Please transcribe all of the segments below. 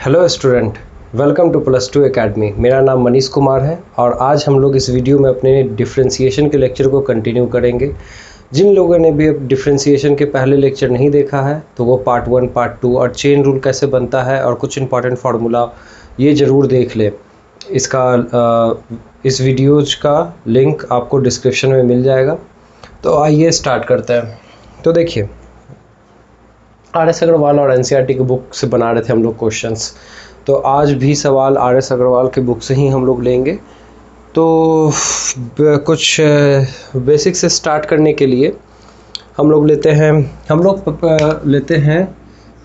Hello student, welcome to +2 academy. मेरा नाम मनीष कुमार है और आज हम लोग इस वीडियो में अपने डिफरेंशिएशन के लेक्चर को कंटिन्यू करेंगे। जिन लोगों ने भी अब डिफरेंशिएशन के पहले लेक्चर नहीं देखा है तो वो पार्ट 1, पार्ट 2 और चेन रूल कैसे बनता है और कुछ इंपॉर्टेंट फार्मूला ये ज़रूर देख ले। इस वीडियोज का लिंक आपको डिस्क्रिप्शन में मिल जाएगा। तो आइए स्टार्ट करते हैं। तो देखिए, RS अग्रवाल और NCERT की बुक से बना रहे थे हम लोग क्वेश्चंस, तो आज भी सवाल RS अग्रवाल की बुक से ही हम लोग लेंगे। तो कुछ बेसिक से स्टार्ट करने के लिए हम लोग लेते हैं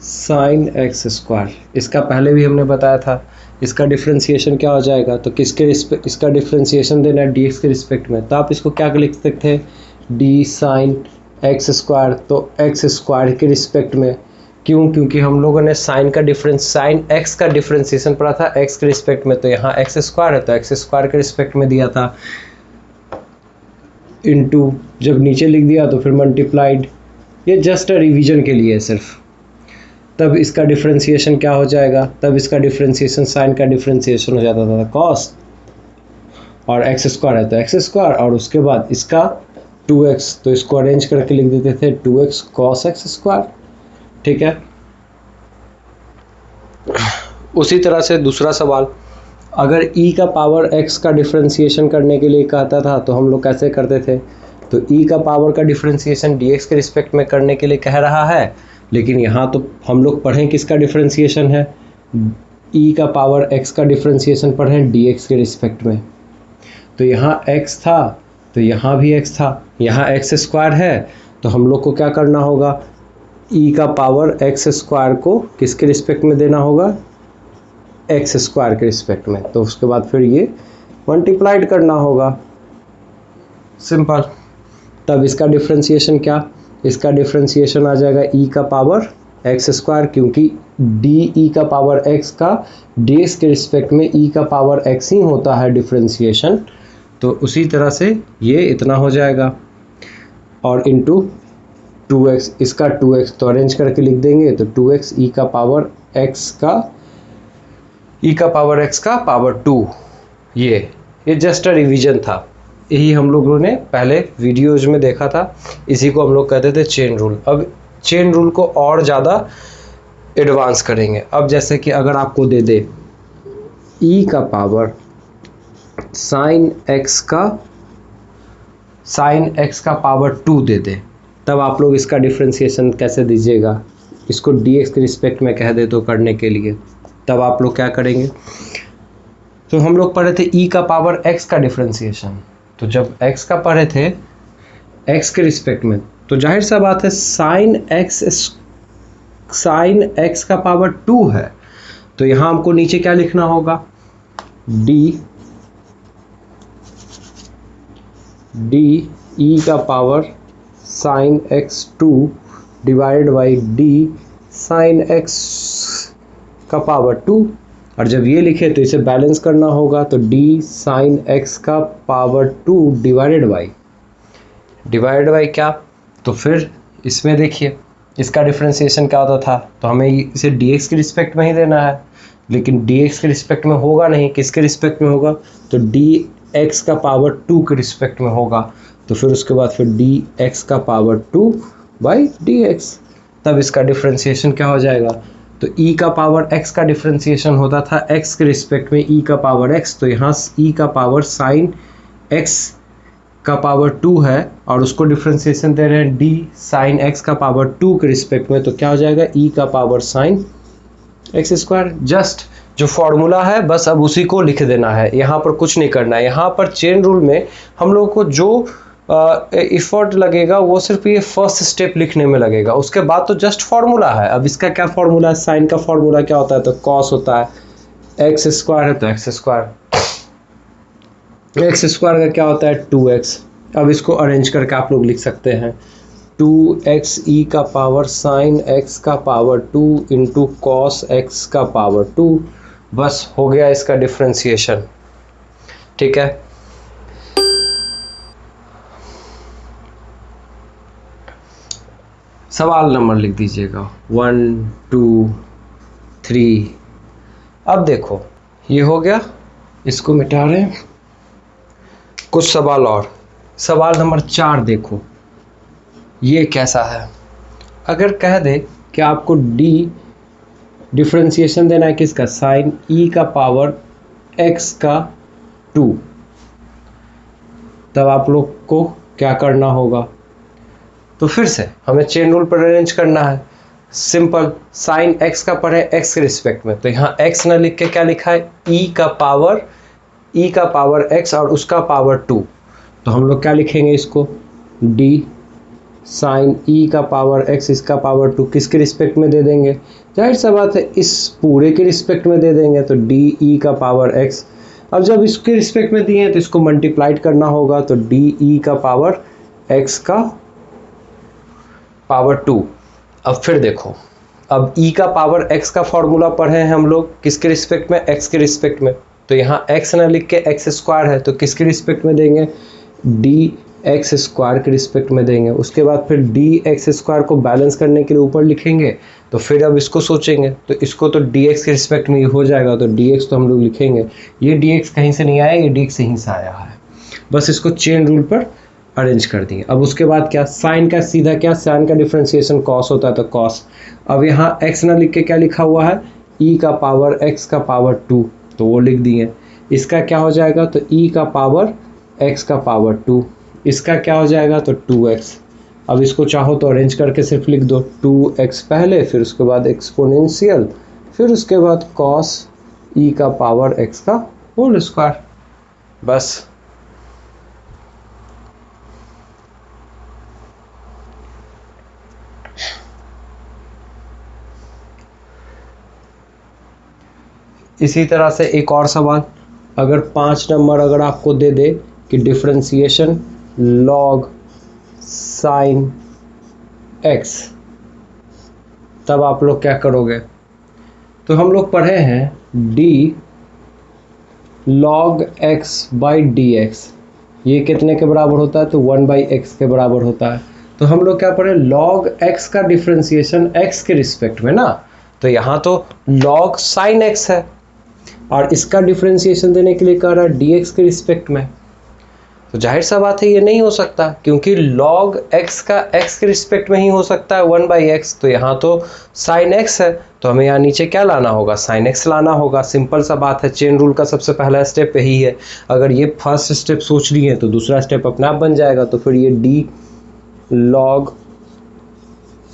साइन एक्स स्क्वायर। इसका पहले भी हमने बताया था, इसका डिफ्रेंशिएशन क्या हो जाएगा। तो इसका डिफ्रेंशिएशन देना है dx के रिस्पेक्ट में, तो आप इसको क्या लिख सकते हैं, d साइन एक्स स्क्वायर। तो एक्स स्क्वायर के रिस्पेक्ट में, क्योंकि हम लोगों ने साइन एक्स का डिफ्रेंशिएशन पढ़ा था एक्स के रिस्पेक्ट में। तो यहाँ एक्स स्क्वायर है तो एक्स स्क्वायर के रिस्पेक्ट में दिया था, इनटू जब नीचे लिख दिया तो फिर मल्टीप्लाइड। ये जस्ट रिवीजन के लिए सिर्फ। तब इसका डिफ्रेंशिएशन क्या हो जाएगा, तब इसका डिफ्रेंशिएशन साइन का डिफ्रेंशिएशन हो जाता था कॉस, और एक्स स्क्वायर है तो एक्स स्क्वायर, और उसके बाद इसका 2x, तो इसको अरेंज करके लिख देते थे 2x cos x स्क्वायर। ठीक है। उसी तरह से दूसरा सवाल, अगर e का पावर x का डिफ्रेंशिएशन करने के लिए कहता था तो हम लोग कैसे करते थे। तो e का पावर का डिफ्रेंशिएशन dx के रिस्पेक्ट में करने के लिए कह रहा है, लेकिन यहाँ तो हम लोग पढ़ें किसका डिफ्रेंशिएशन है, e का पावर x का डिफ्रेंशिएशन पढ़ें dx के रिस्पेक्ट में। तो यहाँ x था तो यहाँ भी x था, यहाँ एक्स स्क्वायर है तो हम लोग को क्या करना होगा, e का पावर x स्क्वायर को किसके रिस्पेक्ट में देना होगा, एक्स स्क्वायर के रिस्पेक्ट में। तो उसके बाद फिर ये मल्टीप्लाइड करना होगा, सिंपल। तब इसका डिफ्रेंशिएशन क्या, इसका डिफ्रेंशिएशन आ जाएगा e का पावर x स्क्वायर, क्योंकि e का पावर x का dx के रिस्पेक्ट में e का पावर x ही होता है डिफ्रेंशिएशन। तो उसी तरह से ये इतना हो जाएगा, और इनटू 2x, इसका 2x तो अरेंज करके लिख देंगे तो 2x e का पावर x का पावर 2। ये जस्ट रिवीजन था, यही हम लोगों ने पहले वीडियोज में देखा था, इसी को हम लोग कहते थे चेन रूल। अब चेन रूल को और ज़्यादा एडवांस करेंगे। अब जैसे कि अगर आपको दे दे e का पावर साइन एक्स का पावर 2 दे दे, तब आप लोग इसका डिफ्रेंशिएशन कैसे दीजिएगा, इसको dx के रिस्पेक्ट में कह दे तो करने के लिए, तब आप लोग क्या करेंगे। तो हम लोग पढ़े थे e का पावर x का डिफ्रेंशिएशन, तो जब x का पढ़े थे x के रिस्पेक्ट में, तो जाहिर सा बात है साइन एक्स का पावर 2 है, तो यहाँ हमको नीचे क्या लिखना होगा, d e का power sine x 2 divide by d sine x का पावर 2। और जब ये लिखे तो इसे बैलेंस करना होगा, तो d साइन एक्स का पावर 2 डिवाइड बाई क्या, तो फिर इसमें देखिए इसका डिफ्रेंशिएशन क्या होता था, तो हमें इसे dx के रिस्पेक्ट में ही देना है, लेकिन dx के रिस्पेक्ट में होगा नहीं, किसके रिस्पेक्ट में होगा, तो dx का पावर 2 के रिस्पेक्ट में होगा। तो फिर उसके बाद फिर dx का पावर 2 बाई dx, तब इसका डिफ्रेंशिएशन क्या हो जाएगा। तो e का पावर x का डिफ्रेंशिएशन होता था x के रिस्पेक्ट में e का पावर x, तो यहाँ e का पावर साइन x का पावर 2 है और उसको डिफ्रेंशिएशन दे रहे हैं d साइन x का पावर 2 के रिस्पेक्ट में, तो क्या हो जाएगा e का power sine x square. Just जो फॉर्मूला है बस अब उसी को लिख देना है, यहाँ पर कुछ नहीं करना है। यहाँ पर चेन रूल में हम लोग को जो इफर्ट लगेगा वो सिर्फ ये फर्स्ट स्टेप लिखने में लगेगा, उसके बाद तो जस्ट फॉर्मूला है। अब इसका क्या फॉर्मूला है, साइन का फॉर्मूला क्या होता है, तो कॉस होता है, एक्स स्क्वायर है तो एक्स स्क्वायर का क्या होता है 2x। अब इसको अरेंज करके आप लोग लिख सकते हैं 2x e का पावर साइन x का पावर 2 इंटू कॉस x का पावर 2, बस हो गया इसका डिफ्रेंशिएशन। ठीक है। सवाल नंबर लिख दीजिएगा 1 2 3 अब देखो ये हो गया, इसको मिटा रहे हैं। कुछ सवाल और, सवाल नंबर 4 देखो ये कैसा है। अगर कह दे कि आपको डी डिफ्रेंशिएशन देना है किसका, साइन ई का पावर एक्स का 2, तब आप लोग को क्या करना होगा। तो फिर से हमें चेन रूल पर अरेंज करना है। सिंपल, साइन एक्स का पढ़े एक्स के रिस्पेक्ट में, तो यहाँ एक्स ना लिख के क्या लिखा है, ई का पावर एक्स और उसका पावर 2। तो हम लोग क्या लिखेंगे इसको, डी साइन ई का पावर एक्स इसका पावर 2 किसके रिस्पेक्ट में दे देंगे, जाहिर सा बात है इस पूरे के रिस्पेक्ट में दे देंगे। तो डी ई का पावर एक्स, अब जब इसके रिस्पेक्ट में दिए हैं तो इसको मल्टीप्लाइड करना होगा, तो डी ई का पावर एक्स का पावर 2। अब फिर देखो, अब e का पावर x का फॉर्मूला पढ़े हैं हम लोग किसके रिस्पेक्ट में, x के रिस्पेक्ट में। तो यहाँ x ना लिख के x स्क्वायर है तो किसके रिस्पेक्ट में देंगे, dx स्क्वायर के रिस्पेक्ट में देंगे। उसके बाद फिर dx स्क्वायर को बैलेंस करने के लिए ऊपर लिखेंगे। तो फिर अब इसको सोचेंगे तो इसको तो dx के रिस्पेक्ट में ये हो जाएगा, तो dx तो हम लोग लिखेंगे, ये dx कहीं से नहीं आया, ये dx यहीं से आया है। बस इसको चेन रूल पर अरेंज कर दिए। अब उसके बाद क्या, साइन का सीधा क्या, साइन का डिफरेंशिएशन कॉस होता है तो कॉस। अब यहाँ x ना लिख के क्या लिखा हुआ है, e का पावर x का पावर 2, तो वो लिख दिए। इसका क्या हो जाएगा, तो e का पावर x का पावर 2, इसका क्या हो जाएगा, तो 2x। अब इसको चाहो तो अरेंज करके सिर्फ लिख दो, 2x पहले, फिर उसके बाद एक्सपोनेंशियल, फिर उसके बाद कॉस e का पावर x का होल स्क्वायर। बस इसी तरह से एक और सवाल, अगर 5 नंबर अगर आपको दे दे कि डिफरेंशिएशन लॉग साइन x, तब आप लोग क्या करोगे। तो हम लोग पढ़े हैं d log x by d x, ये कितने के बराबर होता है, तो 1/x के बराबर होता है। तो हम लोग क्या पढ़े, log x का डिफरेंशिएशन x के रिस्पेक्ट में ना, तो यहाँ तो log साइन x है और इसका डिफरेंशिएशन देने के लिए कह रहा है dx के रिस्पेक्ट में। तो जाहिर सा बात है ये नहीं हो सकता, क्योंकि log x का x के रिस्पेक्ट में ही हो सकता है 1/x। तो यहाँ तो sin x है, तो हमें यहाँ नीचे क्या लाना होगा, sin x लाना होगा। सिंपल सा बात है, चेन रूल का सबसे पहला स्टेप यही है। अगर ये फर्स्ट स्टेप सोच लिए तो दूसरा स्टेप अपने आप बन जाएगा। तो फिर ये d log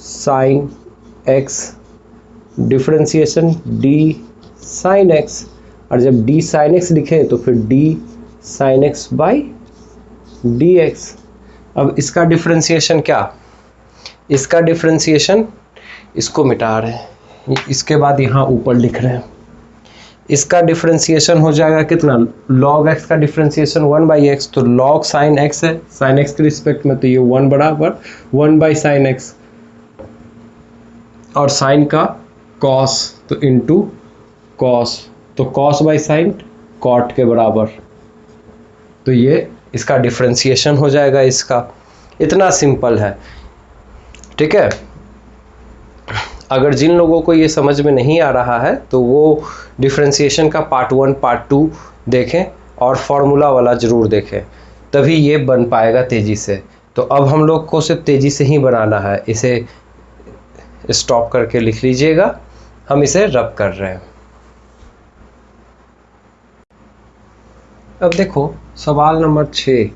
sin x differentiation d sin x, और जब d sin x लिखे तो फिर d sin x by dx। अब इसका डिफरेंशिएशन क्या, इसका डिफरेंशिएशन इसको मिटा रहे हैं, इसके बाद यहाँ ऊपर लिख रहे हैं। इसका डिफरेंशिएशन हो जाएगा कितना, log x का डिफरेंशिएशन 1/x, तो log sin x है sin x के रिस्पेक्ट में, तो ये 1 बराबर 1/sin x, और sin का cos तो इंटू cos, तो cos बाई साइन cot के बराबर। तो ये इसका डिफरेंशिएशन हो जाएगा इसका। इतना सिंपल है, ठीक है। अगर जिन लोगों को ये समझ में नहीं आ रहा है तो वो डिफरेंशिएशन का पार्ट 1 पार्ट 2 देखें और फॉर्मूला वाला ज़रूर देखें, तभी ये बन पाएगा तेज़ी से। तो अब हम लोग को सिर्फ तेज़ी से ही बनाना है। इसे स्टॉप करके लिख लीजिएगा, हम इसे रब कर रहे हैं। अब देखो सवाल नंबर 6,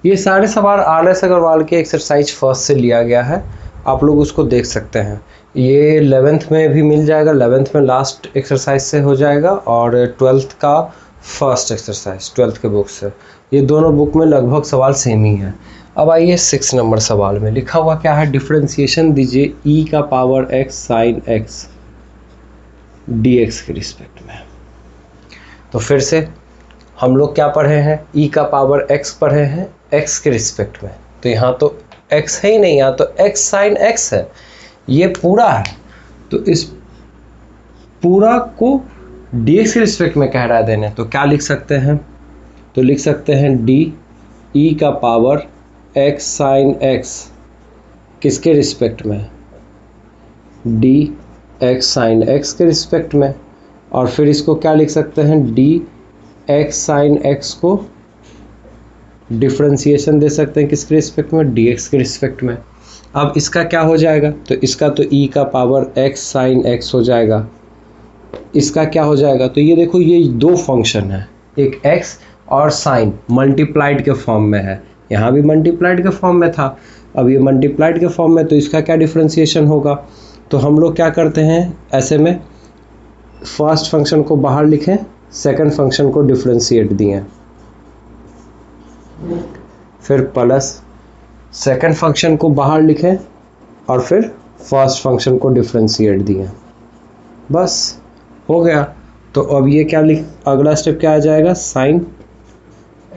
ये सारे सवाल RS अग्रवाल के एक्सरसाइज फर्स्ट से लिया गया है, आप लोग उसको देख सकते हैं। ये 11th में भी मिल जाएगा, 11th में लास्ट एक्सरसाइज से हो जाएगा, और 12th का फर्स्ट एक्सरसाइज 12th के बुक से। ये दोनों बुक में लगभग सवाल सेम ही है। अब आइए 6 नंबर सवाल में लिखा हुआ क्या है, डिफरेंशिएशन दीजिए e का power x sine x dx के रिस्पेक्ट में। तो फिर से हम लोग क्या पढ़े हैं, e का पावर x पढ़े हैं x के रिस्पेक्ट में। तो यहाँ तो x है ही नहीं, यहाँ तो x साइन x है, ये पूरा है। तो इस पूरा को dx के रिस्पेक्ट में कह रहा है देने, तो क्या लिख सकते हैं, तो लिख सकते हैं d e का पावर x साइन x किसके रिस्पेक्ट में, d x साइन x के रिस्पेक्ट में। और फिर इसको क्या लिख सकते हैं, डी एक्स साइन एक्स को डिफ्रेंसिएशन दे सकते हैं किसके रिस्पेक्ट में, डी एक्स के रिस्पेक्ट में। अब इसका क्या हो जाएगा, तो इसका तो ई का पावर एक्स साइन एक्स हो जाएगा। इसका क्या हो जाएगा, तो ये देखो ये दो फंक्शन है, एक एक्स और साइन मल्टीप्लाइड के फॉर्म में है, यहाँ भी मल्टीप्लाइड के फॉर्म में था, अब ये मल्टीप्लाइड के फॉर्म में, तो इसका क्या डिफ्रेंसिएशन होगा। तो हम लोग क्या करते हैं ऐसे में, फर्स्ट फंक्शन को बाहर लिखें, सेकंड फंक्शन को डिफ्रेंशिएट दिए, फिर प्लस सेकंड फंक्शन को बाहर लिखें और फिर फर्स्ट फंक्शन को डिफ्रेंशिएट दिए, बस हो गया। तो अब ये क्या लिख, अगला स्टेप क्या आ जाएगा, साइन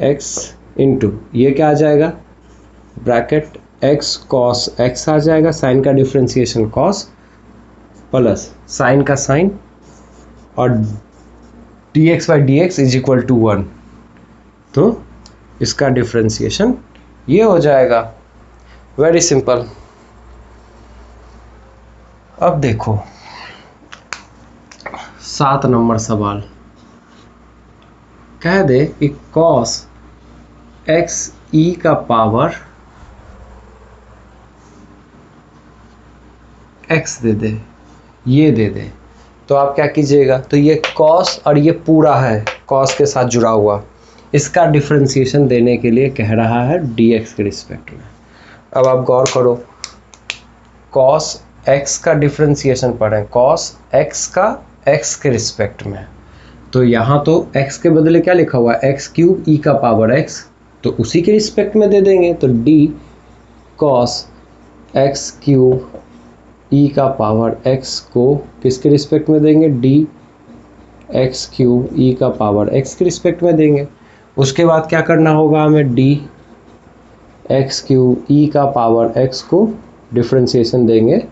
एक्स इंटू ये क्या आ जाएगा, ब्रैकेट एक्स कॉस एक्स आ जाएगा, साइन का डिफ्रेंशिएशन कॉस प्लस साइन का साइन और d x by d x is equal to 1, तो इसका डिफ्रेंशिएशन ये हो जाएगा। Very simple. अब देखो 7 नंबर सवाल, कह दे कि cos x e का पावर x दे दे, ये दे दे, तो आप क्या कीजिएगा, तो ये cos और ये पूरा है cos के साथ जुड़ा हुआ, इसका डिफ्रेंसिएशन देने के लिए कह रहा है dx के रिस्पेक्ट में। अब आप गौर करो, cos x का डिफ्रेंसिएशन पढ़ें, cos x का x के रिस्पेक्ट में, तो यहाँ तो x के बदले क्या लिखा हुआ है, x क्यूब e का पावर x, तो उसी के रिस्पेक्ट में दे देंगे, तो d cos x cube e का पावर x को किसके रिस्पेक्ट में देंगे, d x क्यूब e का पावर x के रिस्पेक्ट में देंगे। उसके बाद क्या करना होगा हमें, डी एक्स क्यूब ई का पावर x को डिफ्रेंसिएशन देंगे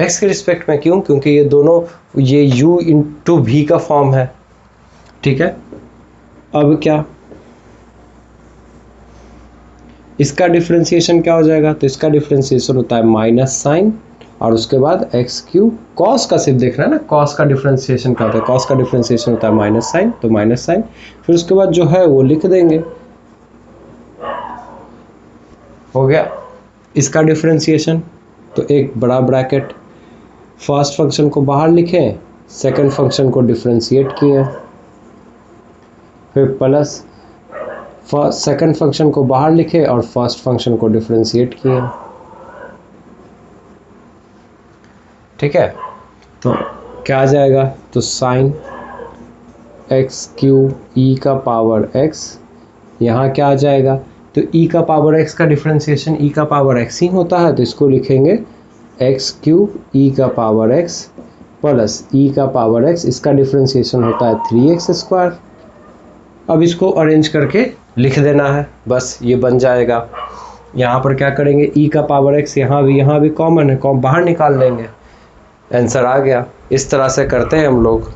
x के रिस्पेक्ट में, क्यों, क्योंकि ये दोनों ये u इंटू वी का फॉर्म है, ठीक है। अब क्या, इसका डिफ्रेंसिएशन क्या हो जाएगा, तो इसका डिफ्रेंसिएशन होता है माइनस साइन और उसके बाद एक्स क्यूब, कॉस का सिर्फ देखना है ना, कॉस का डिफ्रेंसिएशन क्या होता है, कॉस का डिफ्रेंसिएशन होता है माइनस साइन, तो माइनस साइन, फिर उसके बाद जो है वो लिख देंगे, हो गया इसका डिफ्रेंसिएशन। तो एक बड़ा ब्रैकेट, फर्स्ट फंक्शन को बाहर लिखें, सेकंड फंक्शन को डिफ्रेंशिएट किए, फिर प्लस सेकंड फंक्शन को बाहर लिखे और फर्स्ट फंक्शन को डिफ्रेंशिएट किए, ठीक है। तो क्या आ जाएगा, तो साइन एक्स क्यूब ई का पावर एक्स, यहाँ क्या आ जाएगा, तो e का पावर x का डिफ्रेंसिएशन e का पावर x ही होता है, तो इसको लिखेंगे x क्यूब e का पावर x प्लस e का पावर x, इसका डिफ्रेंसिएशन होता है 3x स्क्वायर। अब इसको अरेंज करके लिख देना है, बस ये बन जाएगा। यहाँ पर क्या करेंगे, e का पावर x यहाँ भी कॉमन है, बाहर निकाल लेंगे, आंसर आ गया। इस तरह से करते हैं हम लोग।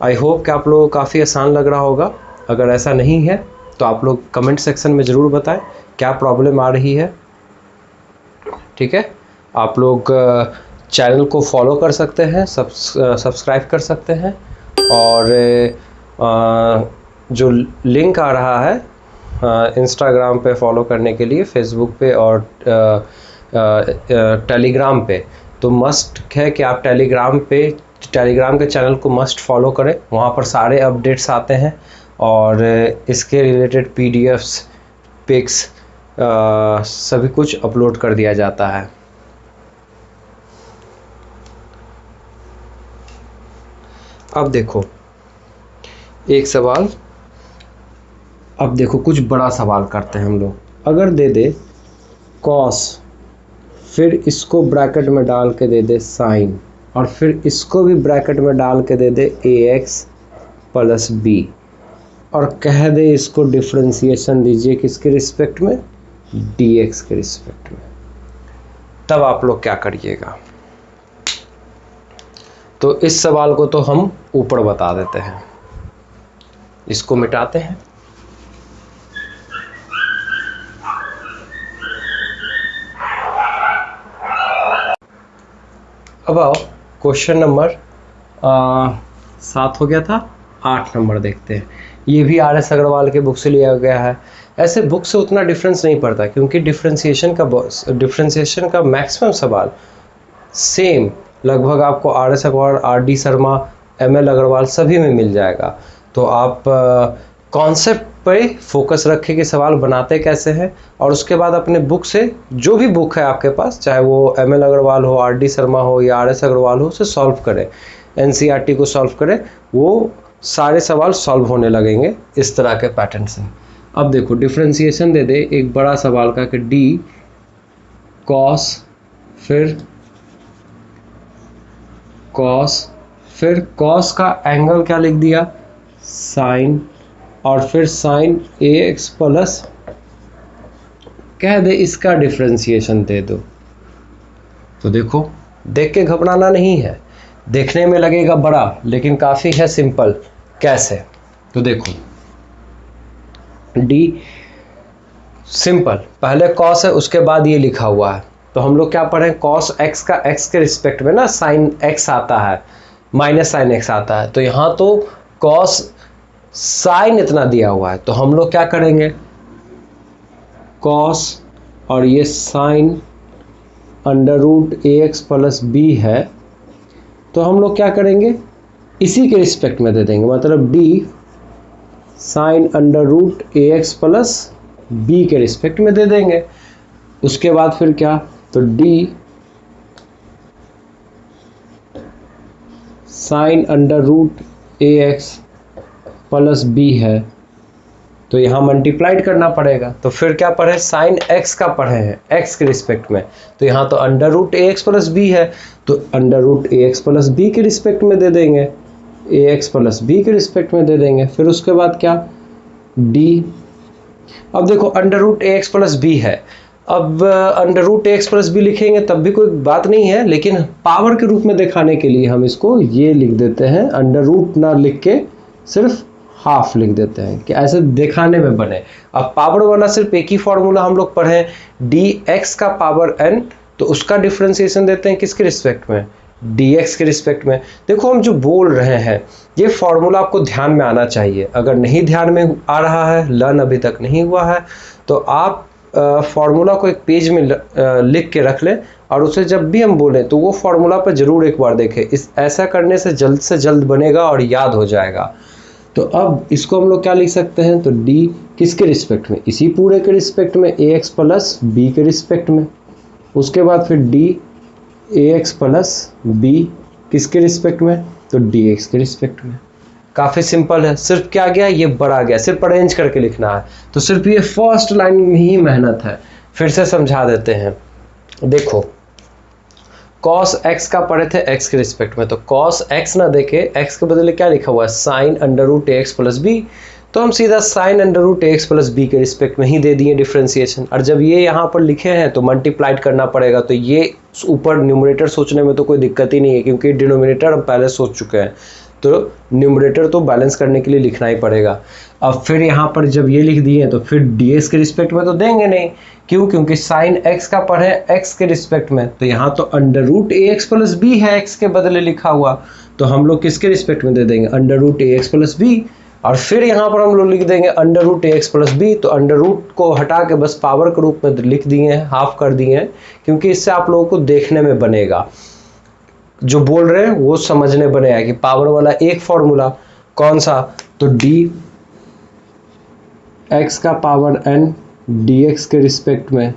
आई होप कि आप लोगों को काफ़ी आसान लग रहा होगा। अगर ऐसा नहीं है तो आप लोग कमेंट सेक्शन में ज़रूर बताएं क्या प्रॉब्लम आ रही है, ठीक है। आप लोग चैनल को फॉलो कर सकते हैं, सब्सक्राइब कर सकते हैं, और जो लिंक आ रहा है इंस्टाग्राम पे फॉलो करने के लिए, फेसबुक पे और टेलीग्राम पे, तो मस्ट है कि आप टेलीग्राम के चैनल को मस्ट फॉलो करें, वहाँ पर सारे अपडेट्स आते हैं और इसके रिलेटेड पीडीएफ्स, पिक्स सभी कुछ अपलोड कर दिया जाता है। अब देखो एक सवाल, अब देखो कुछ बड़ा सवाल करते हैं हम लोग। अगर दे दे कॉस, फिर इसको ब्रैकेट में डाल के दे दे साइन, और फिर इसको भी ब्रैकेट में डाल के दे दे ax प्लस b, और कह दे इसको डिफ्रेंसिएशन दीजिए किसके रिस्पेक्ट में, dx के रिस्पेक्ट में, तब आप लोग क्या करिएगा। तो इस सवाल को तो हम ऊपर बता देते हैं, इसको मिटाते हैं। अब आओ क्वेश्चन नंबर 7 हो गया था, 8 नंबर देखते हैं। ये भी RS अग्रवाल के बुक से लिया गया है। ऐसे बुक से उतना डिफरेंस नहीं पड़ता क्योंकि डिफ्रेंसिएशन का मैक्सिमम सवाल सेम लगभग आपको RS Agarwal, RD Sharma, ML Agarwal सभी में मिल जाएगा। तो आप कॉन्सेप्ट पे फोकस रखें कि सवाल बनाते कैसे हैं, और उसके बाद अपने बुक से जो भी बुक है आपके पास, चाहे वो ML अग्रवाल हो, RD शर्मा हो या RS अग्रवाल हो, उसे सॉल्व करें, NCERT को सॉल्व करें, वो सारे सवाल सॉल्व होने लगेंगे इस तरह के पैटर्न से। अब देखो डिफ्रेंसिएशन दे दे एक बड़ा सवाल का कि D cos, फिर cos का एंगल क्या लिख दिया, साइन, और फिर साइन AX प्लस कह दे इसका डिफ्रेंसिएशन दे दो। तो देखो देख के घबराना नहीं है, देखने में लगेगा बड़ा लेकिन काफ़ी है सिंपल। कैसे, तो देखो D सिंपल, पहले cos है उसके बाद ये लिखा हुआ है, तो हम लोग क्या पढ़ें, cos x का x के रिस्पेक्ट में ना sin x आता है, माइनस sin x आता है, तो यहाँ तो cos sin इतना दिया हुआ है, तो हम लोग क्या करेंगे, cos और ये sin under root AX plus B है, तो हम लोग क्या करेंगे इसी के रिस्पेक्ट में दे देंगे, मतलब D sin under root AX plus B के रिस्पेक्ट में दे देंगे। उसके बाद फिर क्या, तो D sin under root AX plus B है, तो यहाँ मल्टीप्लाइड करना पड़ेगा। तो फिर क्या पढ़े, साइन x का पढ़े हैं x के रिस्पेक्ट में, तो यहाँ तो under root AX plus B है, तो under root AX plus B के रिस्पेक्ट में दे देंगे, AX प्लस B के रिस्पेक्ट में दे देंगे। फिर उसके बाद क्या, D, अब देखो under root AX plus B है, अब under root AX plus B लिखेंगे तब भी कोई बात नहीं है, लेकिन पावर के रूप में दिखाने के लिए हम इसको ये लिख देते हैं, अंडर रूट ना लिख के सिर्फ हाफ लिख देते हैं कि ऐसे दिखाने में बने। अब पावर वाला सिर्फ एक ही फॉर्मूला हम लोग पढ़े, dx का पावर n, तो उसका डिफ्रेंसिएशन देते हैं किसके रिस्पेक्ट में, dx के रिस्पेक्ट में। देखो हम जो बोल रहे हैं ये फॉर्मूला आपको ध्यान में आना चाहिए, अगर नहीं ध्यान में आ रहा है, लर्न अभी तक नहीं हुआ है, तो आप फॉर्मूला को एक पेज में लिख के रख लें, और उसे जब भी हम बोलें तो वो फॉर्मूला पर ज़रूर एक बार देखें। ऐसा करने से जल्द बनेगा और याद हो जाएगा। तो अब इसको हम लोग क्या लिख सकते हैं, तो D किसके रिस्पेक्ट में, इसी पूरे के रिस्पेक्ट में, AX प्लस B के रिस्पेक्ट में। उसके बाद फिर D AX प्लस B किसके रिस्पेक्ट में, तो DX के रिस्पेक्ट में। काफ़ी सिंपल है, सिर्फ क्या गया, ये बढ़ा गया, सिर्फ अरेंज करके लिखना है। तो सिर्फ ये फर्स्ट लाइन में ही मेहनत है। फिर से समझा देते हैं, देखो cos x का पढ़े थे x के रिस्पेक्ट में, तो cos x ना देखे, x के बदले क्या लिखा हुआ है, sin under root AX plus B, तो हम सीधा sin under root AX plus B के रिस्पेक्ट में ही दे दिए डिफ्रेंसिएशन। और जब ये यहाँ पर लिखे हैं तो मल्टीप्लाइड करना पड़ेगा, तो ये ऊपर न्यूमरेटर सोचने में तो कोई दिक्कत ही नहीं है क्योंकि डिनोमिनेटर हम पहले सोच चुके हैं, तो न्यूमरेटर तो बैलेंस करने के लिए लिखना ही पड़ेगा। अब फिर यहाँ पर जब ये लिख दिए तो फिर dx के रिस्पेक्ट में तो देंगे नहीं, क्यों, क्योंकि sin x का पढ़े x के रिस्पेक्ट में, तो यहाँ तो under root AX plus B है x के बदले लिखा हुआ, तो हम लोग किसके रिस्पेक्ट में दे देंगे, under root AX plus B। और फिर यहाँ पर हम लोग लिख देंगे under root AX plus B, तो अंडर रूट को हटा के बस पावर के रूप में लिख दिए हैं, हाफ कर दिए हैं, क्योंकि इससे आप लोगों को देखने में बनेगा, जो बोल रहे हैं वो समझने बनेगा कि पावर वाला एक फॉर्मूला कौन सा, तो D x का पावर n dx के रिस्पेक्ट में,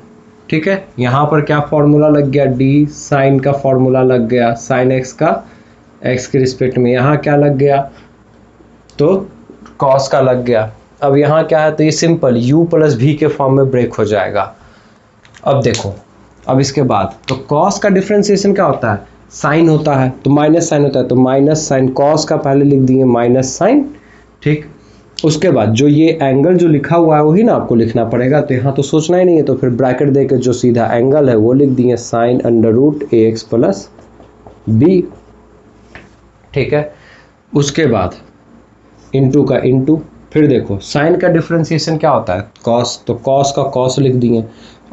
ठीक है। यहाँ पर क्या फॉर्मूला लग गया, D साइन का फॉर्मूला लग गया, साइन x का x के रिस्पेक्ट में, यहाँ क्या लग गया, तो cos का लग गया। अब यहाँ क्या है, तो ये सिंपल u प्लस v के फॉर्म में ब्रेक हो जाएगा। अब देखो, अब इसके बाद तो cos का डिफ्रेंसिएशन क्या होता है, साइन होता है, तो माइनस साइन होता है, तो माइनस साइन, cos का पहले लिख दिए माइनस साइन, ठीक। उसके बाद जो ये एंगल जो लिखा हुआ है वही ना आपको लिखना पड़ेगा, तो यहाँ तो सोचना ही नहीं है, तो फिर ब्रैकेट देकर जो सीधा एंगल है वो लिख दिए sine under root AX plus B, ठीक है। उसके बाद इंटू का इंटू, फिर देखो साइन का डिफ्रेंसिएशन क्या होता है, cos, तो cos का cos लिख दिए।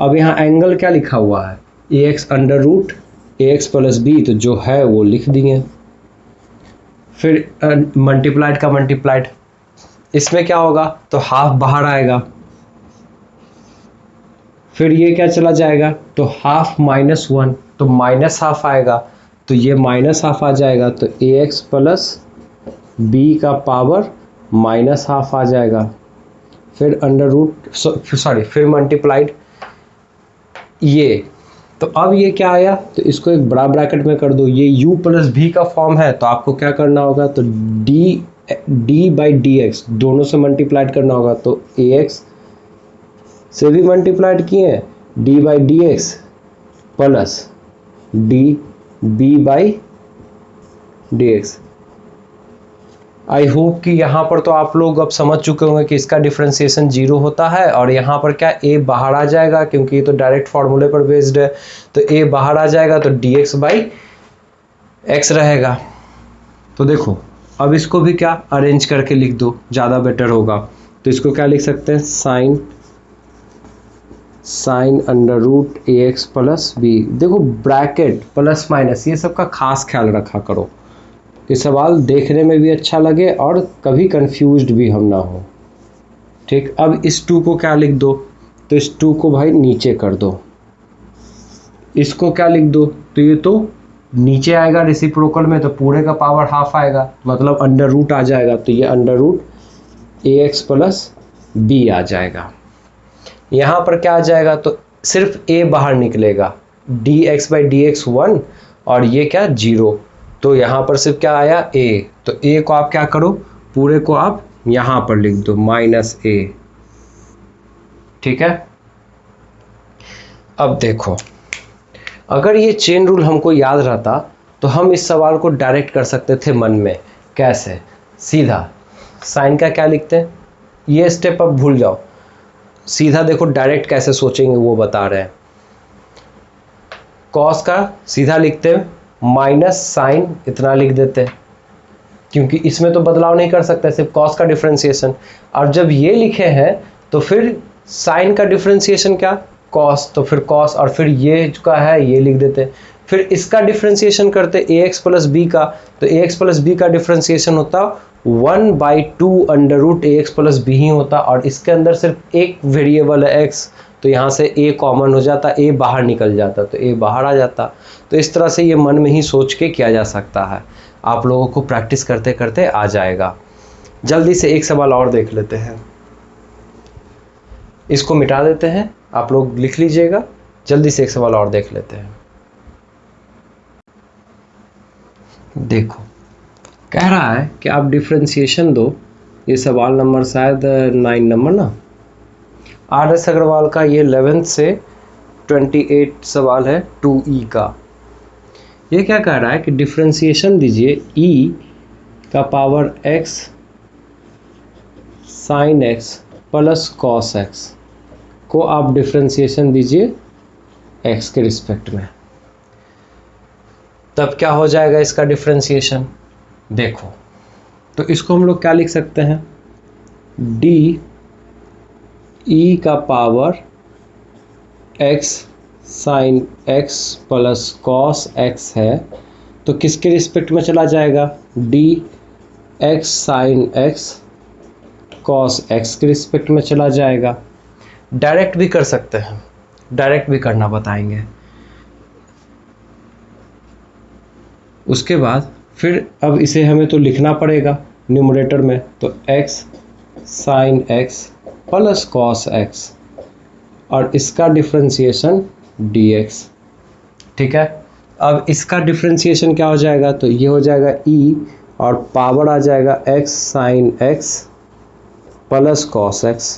अब यहाँ एंगल क्या लिखा हुआ है, AX under root AX plus B, तो जो है वो लिख दिए। फिर मल्टीप्लाइड का मल्टीप्लाइड, इसमें क्या होगा तो हाफ बाहर आएगा, फिर ये क्या चला जाएगा तो हाफ माइनस वन, तो माइनस हाफ आएगा, तो ये माइनस हाफ आ जाएगा, तो ए एक्स प्लस बी का पावर माइनस हाफ आ जाएगा। फिर अंडर रूट फिर मल्टीप्लाइड ये, तो अब ये क्या आया तो इसको एक बड़ा ब्रैकेट में कर दो, ये u प्लस भी का फॉर्म है, तो आपको क्या करना होगा तो d बाई डी एक्स दोनों से मल्टीप्लाइड करना होगा, तो ए एक्स से भी मल्टीप्लाइड किए हैं d by d x plus d b by d x. I hope कि यहाँ पर तो आप लोग अब समझ चुके होंगे कि इसका डिफरेंशिएशन जीरो होता है, और यहाँ पर क्या a बाहर आ जाएगा क्योंकि ये तो डायरेक्ट फार्मूले पर बेस्ड है, तो a बाहर आ जाएगा तो dx बाई एक्स रहेगा। तो देखो अब इसको भी क्या अरेंज करके लिख दो, ज़्यादा बेटर होगा। तो इसको क्या लिख सकते हैं साइन अंडर रूट ए एक्स प्लस बी। देखो ब्रैकेट प्लस माइनस ये सब का खास ख्याल रखा करो कि सवाल देखने में भी अच्छा लगे और कभी कंफ्यूज्ड भी हम ना हो। ठीक, अब इस टू को क्या लिख दो तो इस टू को भाई नीचे कर दो, इसको क्या लिख दो तो ये तो नीचे आएगा रेसिप्रोकल में, तो पूरे का पावर हाफ आएगा, मतलब अंडर रूट आ जाएगा, तो ये अंडर रूट ए एक्स प्लस बी आ जाएगा। यहाँ पर क्या आ जाएगा तो सिर्फ a बाहर निकलेगा, D x by d x one और ये क्या जीरो, तो यहाँ पर सिर्फ क्या आया a, तो a को आप क्या करो पूरे को आप यहाँ पर लिख दो माइनस a। ठीक है, अब देखो अगर ये चेन रूल हमको याद रहता तो हम इस सवाल को डायरेक्ट कर सकते थे मन में। कैसे? सीधा साइन का क्या लिखते हैं, ये स्टेप अब भूल जाओ, सीधा देखो डायरेक्ट कैसे सोचेंगे वो बता रहे हैं। कॉस का सीधा लिखते हैं माइनस साइन इतना लिख देते हैं, क्योंकि इसमें तो बदलाव नहीं कर सकते, सिर्फ कॉस का डिफरेंशिएशन। और जब ये लिखे हैं तो फिर साइन का डिफरेंशिएशन क्या कॉस, तो फिर कॉस, और फिर ये का है ये लिख देते हैं। फिर इसका डिफरेंशिएशन करते ए एक्स प्लस बी का, तो ए एक्स प्लस बी का डिफरेंशिएशन होता 1/2 अंडर रूट ए एक्स प्लस बी ही होता, और इसके अंदर सिर्फ एक वेरिएबल है एक्स, तो यहाँ से a कॉमन हो जाता, a बाहर निकल जाता, तो a बाहर आ जाता। तो इस तरह से ये मन में ही सोच के किया जा सकता है, आप लोगों को प्रैक्टिस करते करते आ जाएगा। जल्दी से एक सवाल और देख लेते हैं, इसको मिटा देते हैं, आप लोग लिख लीजिएगा। जल्दी से एक सवाल और देख लेते हैं। देखो कह रहा है कि आप डिफरेंशिएशन दो, ये सवाल नंबर शायद 9 नंबर ना, आर एस अग्रवाल का ये 11th से 28 सवाल है 2E का। ये क्या कह रहा है कि डिफरेंशिएशन दीजिए e का power x sine x plus cos x को आप डिफरेंशिएशन दीजिए x के रिस्पेक्ट में, तब क्या हो जाएगा इसका डिफरेंशिएशन। देखो तो इसको हम लोग क्या लिख सकते हैं, d e का power x sine x plus cos x है, तो किसके रिस्पेक्ट में चला जाएगा, d x sine x cos x के रिस्पेक्ट में चला जाएगा। डायरेक्ट भी कर सकते हैं, डायरेक्ट भी करना बताएंगे। उसके बाद फिर अब इसे हमें तो लिखना पड़ेगा न्यूमरेटर में, तो x sine x plus cos x और इसका डिफरेंशिएशन dx। ठीक है, अब इसका डिफरेंशिएशन क्या हो जाएगा, तो ये हो जाएगा e और पावर आ जाएगा x sine x plus cos x।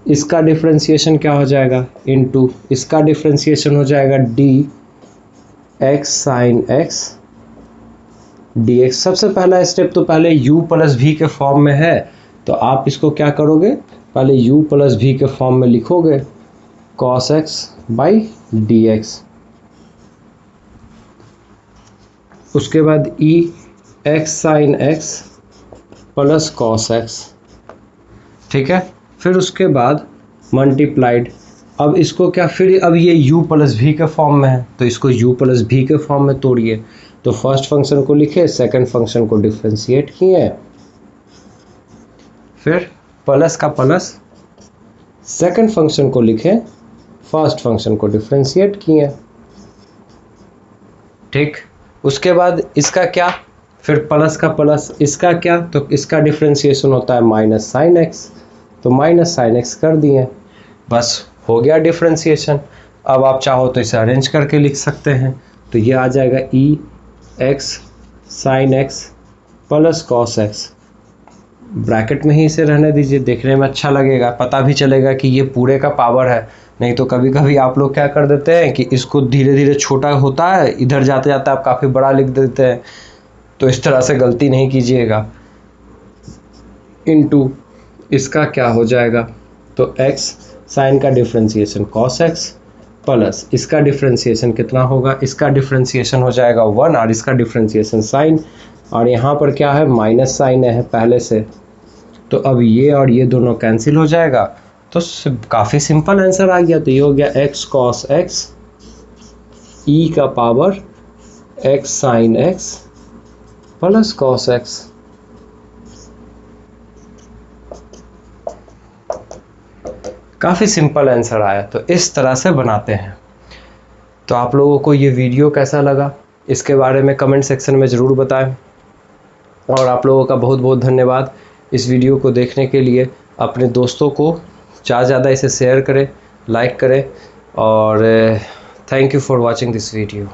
इसका डिफरेंशिएशन क्या हो जाएगा, इनटू इसका डिफरेंशिएशन हो जाएगा d x sine x dx। सबसे पहला स्टेप तो पहले u प्लस v के फॉर्म में है, तो आप इसको क्या करोगे, पहले u प्लस v के फॉर्म में लिखोगे cos x बाई dx। उसके बाद e x sine x plus cos x। ठीक है, फिर उसके बाद मल्टीप्लाइड, अब इसको क्या, फिर अब ये u प्लस v के फॉर्म में है, तो इसको u प्लस v के फॉर्म में तोड़िए, तो फर्स्ट फंक्शन को लिखे, सेकंड फंक्शन को डिफ्रेंशिएट किए, फिर प्लस का प्लस सेकंड फंक्शन को लिखे, फर्स्ट फंक्शन को डिफ्रेंशिएट किए। ठीक, उसके बाद इसका क्या, फिर प्लस का प्लस इसका क्या, तो इसका डिफ्रेंशिएशन होता है माइनस साइन एक्स, तो माइनस साइन एक्स कर दिए, बस हो गया डिफ्रेंशिएशन। अब आप चाहो तो इसे अरेंज करके लिख सकते हैं, तो ये आ जाएगा e x sine x plus cos x. Bracket में ही इसे रहने दीजिए, देखने में अच्छा लगेगा, पता भी चलेगा कि ये पूरे का पावर है। नहीं तो कभी कभी आप लोग क्या कर देते हैं कि इसको धीरे धीरे छोटा होता है, इधर जाते जाते आप काफ़ी बड़ा लिख देते हैं, तो इस तरह से गलती नहीं कीजिएगा। इनटू इसका क्या हो जाएगा, तो x साइन का डिफ्रेंशिएशन cos x प्लस इसका डिफ्रेंशिएशन कितना होगा, इसका डिफ्रेंशिएशन हो जाएगा 1 और इसका डिफ्रेंशिएशन साइन, और यहाँ पर क्या है माइनस साइन है पहले से, तो अब ये और ये दोनों कैंसिल हो जाएगा, तो काफ़ी सिंपल आंसर आ गया। तो ये हो गया x cos x e का power x sin x plus cos x। काफ़ी सिंपल आंसर आया। तो इस तरह से बनाते हैं। तो आप लोगों को ये वीडियो कैसा लगा, इसके बारे में कमेंट सेक्शन में ज़रूर बताएं, और आप लोगों का बहुत बहुत धन्यवाद इस वीडियो को देखने के लिए। अपने दोस्तों को ज़्यादा इसे शेयर करें, लाइक करें, और thank you for watching this video.